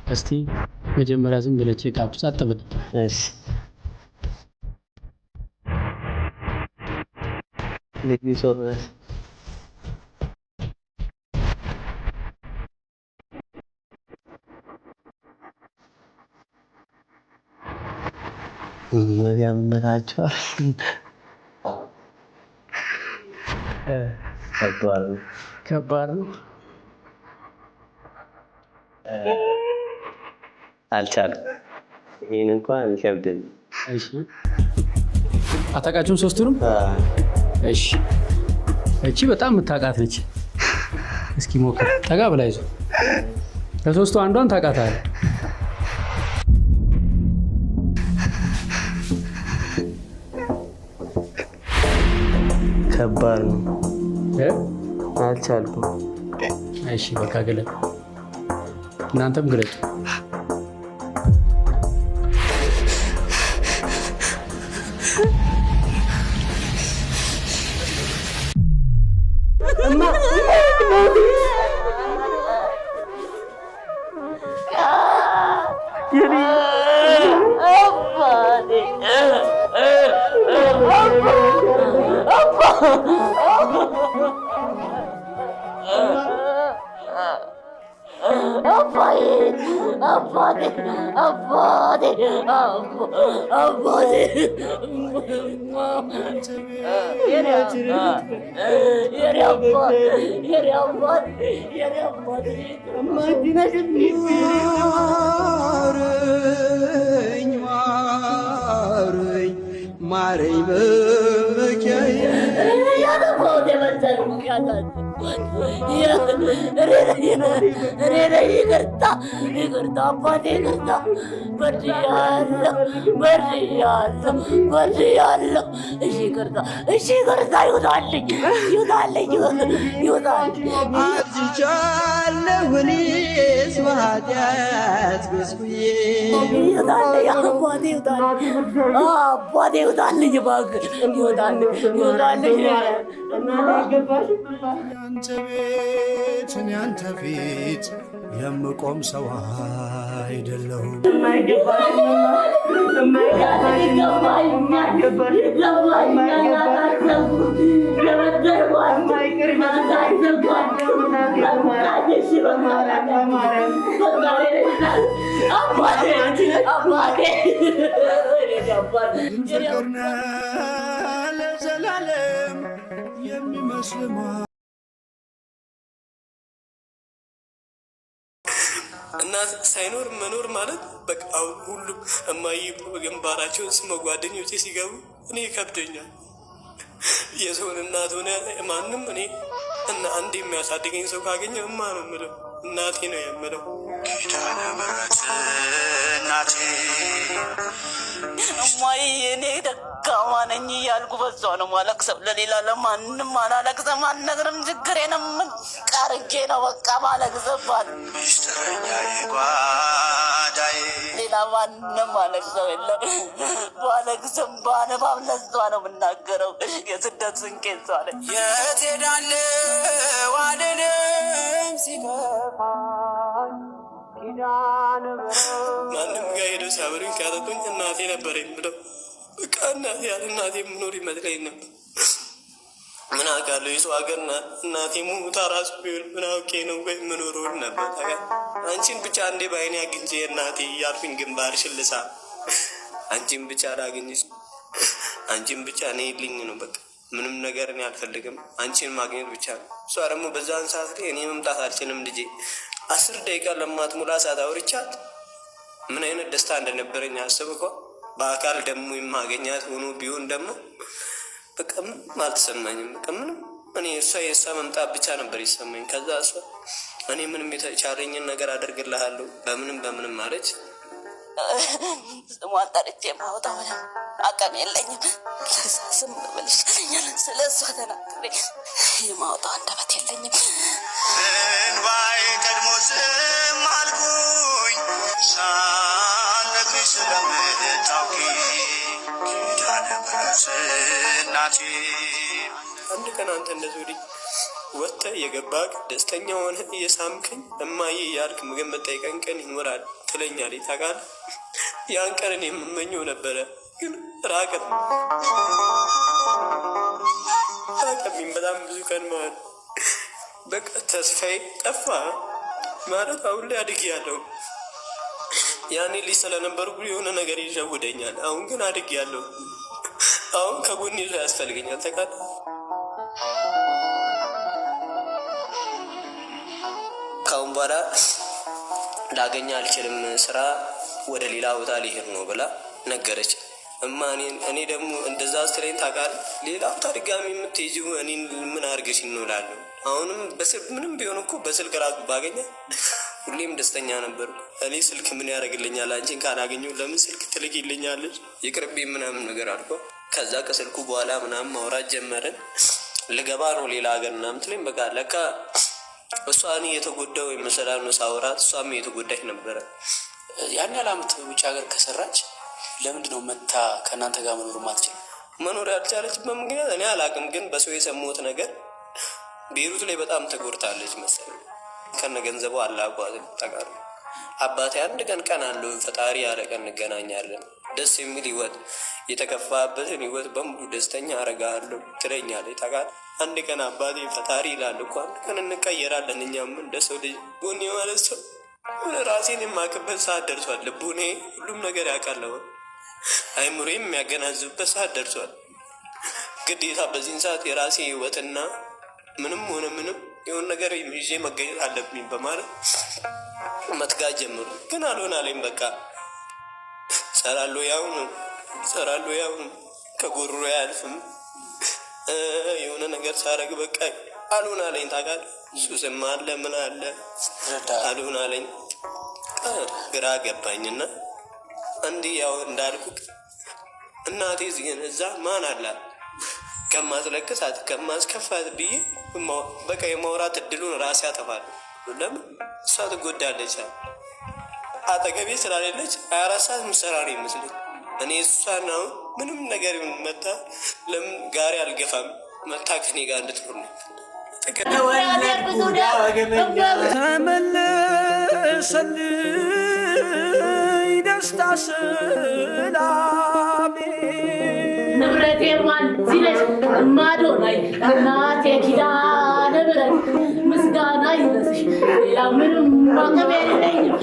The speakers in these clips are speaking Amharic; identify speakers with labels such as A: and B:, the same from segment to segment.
A: እስቲ መጀመሪያ ዝም ብለህ ቼክ አፕ ጸጥ ብለህ
B: እሺ ለዚህ ሰው ያመናቸው
A: ከባድ ነው።
B: አልቻልኩም። ይሄን እንኳን ይከብዳል።
A: እሺ አታውቃቸውም ሶስቱንም? እሺ እቺ በጣም የምታውቃት ነች። እስኪ ሞክር። ጠጋ ብላ ይዞ ከሶስቱ አንዷን ታውቃታለህ።
B: ከባድ ነው። አልቻልኩም።
A: እሺ በቃ ግለጥ። እናንተም ግለጡ።
C: ማረኝ በመኪያዬ ይቅርታ አባቴ ይቅርታ በድያለሁ። እሺ ይቅርታ ይውጣልኝ አዝቻለሁ እኔስ በኃጢአት ጎስቁዬ አባቴ ይውጣልኝ እባክህ ይውጣልኝ
D: ያንተ ቤት እኔ አንተ ፊት የምቆም ሰው አይደለሁም። ፍቅር ነህ ለዘላለም የሚመስል
E: እናት ሳይኖር መኖር ማለት በቃ ሁሉም እማዬ ግንባራቸውን ስመ ጓደኞቼ ሲገቡ እኔ ይከብደኛል። የሰውን እናት ሆነ ማንም እኔ እና አንድ የሚያሳድገኝ ሰው ካገኘ እማ ነው የምለው፣ እናቴ ነው የምለው።
D: ኪዳነ ምሕረት እናቴ
F: እማዬ እኔ ደካማ ነኝ እያልኩ በሷ ነው ማለቅሰው። ለሌላ ለማንም አላለቅሰም፣ አልነግርም። ችግሬንም ቀርጌ ነው በቃ ማለቅሰባት።
D: ሚስጥረኛ ጓዳዬ
F: ሌላ ማንም አለቅሰው የለም። ባለቅስም ባነባም ለሷ ነው የምናገረው። የስደት ስንቄን እሷ ነች።
D: የት ሄዳለሁ አልልም ሲከፋኝ ኪዳነ ምሕረት
E: ማንም ጋር ሄደው ሲያበሉኝ ሲያጠጡኝ እናቴ ነበር የምለው። በቃ እናቴ ያለ እናቴ የምኖር ይመስለኝ ነበር። ምን አውቃለሁ የሰው ሀገር እናቴ ሙታ ራሱ ቢሆን ምን አውቄ ነው ወይ የምኖረው ነበር። አንቺን ብቻ እንዴ በዓይኔ አግኝቼ እናቴ እያልኩኝ ግንባርሽን ልሳ አንቺን ብቻ ላግኝሽ፣ አንቺን ብቻ እኔ ልኝ ነው በቃ ምንም ነገር እኔ አልፈልግም፣ አንቺን ማግኘት ብቻ ነው። እሷ ደግሞ በዛን ሰዓት ላይ እኔ መምጣት አልችልም ልጄ 10 ደቂቃ ለማትሞላ ሰዓት አውርቻት ምን አይነት ደስታ እንደነበረኝ አስብ እኮ። በአካል ደግሞ የማገኛት ሆኖ ቢሆን ደግሞ በቃ ምንም አልተሰማኝም። በቃ ምንም እኔ እሷ የእሷ መምጣት ብቻ ነበር ይሰማኝ። ከዛ እሷ እኔ ምንም የተቻለኝን ነገር አደርግልሃለሁ በምንም ማለች።
F: ስሟን ጠርቼ ማውጣው አቅም የለኝም። ለዛ ስም ብልሽ ስለ እሷ ተናግሬ የማውጣው አንደበት የለኝም።
D: እንባዬ ቀድሞ ዝም አልኩኝ ሳልነግርሽ ስለምታውቂ ኪዳነ ምሕረት እናቴ።
E: አንድ ቀን አንተ እንደዚህ ወዲህ ወጥተህ የገባህ ደስተኛ ሆነ እየሳምከኝ እማዬ ያልክ ምግብ መጠይቀን ቀን ይኖራል ትለኛለች። ታውቃለህ ያን ቀን የምመኘው ነበረ፣ ግን ራቀብኝ በጣም ብዙ ቀን ማለት በቃ ተስፋዬ ጠፋ ማለት አሁን ላይ አድጌያለሁ። ያኔ ልጅ ስለነበርኩ የሆነ ነገር ይሸውደኛል። አሁን ግን አድጌያለሁ። አሁን ከጎኔ ላይ ያስፈልገኛል። ታውቃለህ ካሁን በኋላ ላገኝ አልችልም፣ ስራ ወደ ሌላ ቦታ ሊሄድ ነው ብላ ነገረች እማ። እኔ ደግሞ እንደዛ ስትለኝ ታውቃለህ ሌላ ቦታ ድጋሚ የምትሄጂው እኔን ምን አድርገሽ እንውላለሁ። አሁንም ምንም ቢሆን እኮ በስልክ ራሱ ባገኘ ሁሌም ደስተኛ ነበርኩ። እኔ ስልክ ምን ያደርግልኛል አንቺን ካላገኘሁ ለምን ስልክ ትልኪልኛለች ይቅርብኝ ምናምን ነገር አልኩ። ከዛ ከስልኩ በኋላ ምናምን ማውራት ጀመርን። ልገባ ነው ሌላ ሀገር ምናምን ትለኝ በቃ ለካ እሷ እኔ የተጎዳው የመሰላል ነው ሳወራት እሷም የተጎዳች ነበረ።
A: ያን ያህል ዓመት ውጭ ሀገር ከሰራች ለምንድን ነው መታ ከእናንተ ጋር መኖር ማትችል?
E: መኖር ያልቻለችበት ምክንያት እኔ አላውቅም፣ ግን በሰው የሰማሁት ነገር ቤሩት ላይ በጣም ተጎድታለች መሰለኝ። ከነ ገንዘቡ አላጓዝም ጠቃሉ አባቴ አንድ ቀን አለው ፈጣሪ ያለ ቀን እንገናኛለን፣ ደስ የሚል ህይወት የተከፋበትን ህይወት በሙሉ ደስተኛ አረጋለሁ ትለኛለች። ታውቃለህ አንድ ቀን አባቴ ፈጣሪ ይላል እኮ አንድ ቀን እንቀየራለን እኛም እንደ ሰው ልጅ ጎኔ ማለት ሰው ራሴን የማቅበት ሰዓት ደርሷል። ልቡኔ ሁሉም ነገር ያውቃለሁ፣ አይምሮዬም የሚያገናዝብበት ሰዓት ደርሷል። ግዴታ በዚህን ሰዓት የራሴ ህይወትና ምንም ሆነ ምንም የሆነ ነገር ይዤ መገኘት አለብኝ በማለት መትጋት ጀምሩ። ግን አልሆን አለኝ። በቃ ሰራለሁ ያው ከጎሮሮ አያልፍም። የሆነ ነገር ሳረግ በቃ አልሆን አለኝ። ታውቃለህ ሱስም አለ ምን አለ አልሆን አለኝ። ግራ ገባኝና እንዲህ ያው እንዳልኩት እናቴ እዛ ማን አላት ከማስለቅሳት ከማስከፋት ብዬ በቃ የማውራት እድሉን ራሴ ያጠፋለሁ። ለምን እሷ ትጎዳለች፣ አጠገቤ ስላሌለች 24 ሰዓት ምሰራ ነው ይመስለኝ። እኔ እሷን አሁን ምንም ነገር መታ ለምን ጋሪ አልገፋም መታ ከኔ ጋር እንድትሆን ነው።
C: ተመለሰልኝ ደስታ ሰላሜ ንብረቴ ማን ሲለሽ ማዶ ላይ እናቴ ኪዳነ ምሕረት ምስጋና ይድረስሽ፣ ሌላ ምንም ማቀብ የለኝም።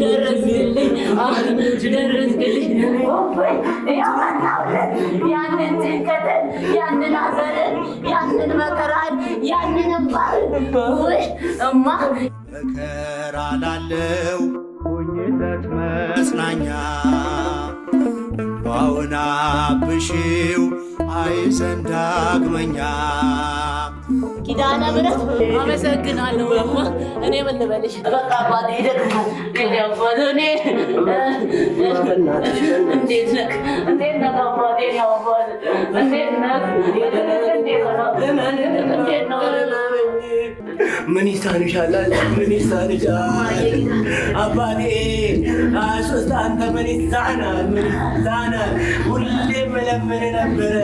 C: ደረስልኝ ደረስልኝ ያንን ጭንቀትን ያንን ሐዘንን ያንን መከራን ያንን እማ መከራ ላለው ሆኝለት መጽናኛ ባውና ብሽው አይዘን ዳግመኛ ኪዳነ ምሕረት አመሰግናለሁ። እማ እኔ ምን ልበልሽ በቃ ባለ ይደግማል ያባለ እኔ እንዴት ነህ አባቴ ያባለ እንዴት ነው ምን ይሳንሻል አባቴ ሶስት አንተ ምን ይሳናል ሁሌም መለመን ነበረ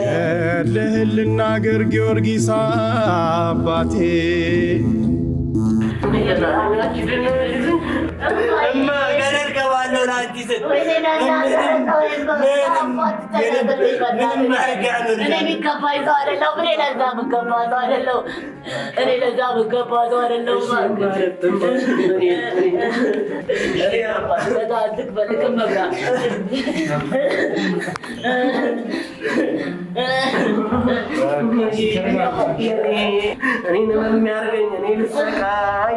C: ልህልናገር ጊዮርጊስ አባቴ እማ ገደል ገባለሁ ላንቺ ስል እኔ የሚገባኝ ሰው አይደለሁም። እኔ ለዛ የምገባ ሰው አይደለሁም። አትክፈልክም መብራት እኔንም የሚያደርገኝ እኔ ልሰቃይ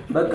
C: በቃ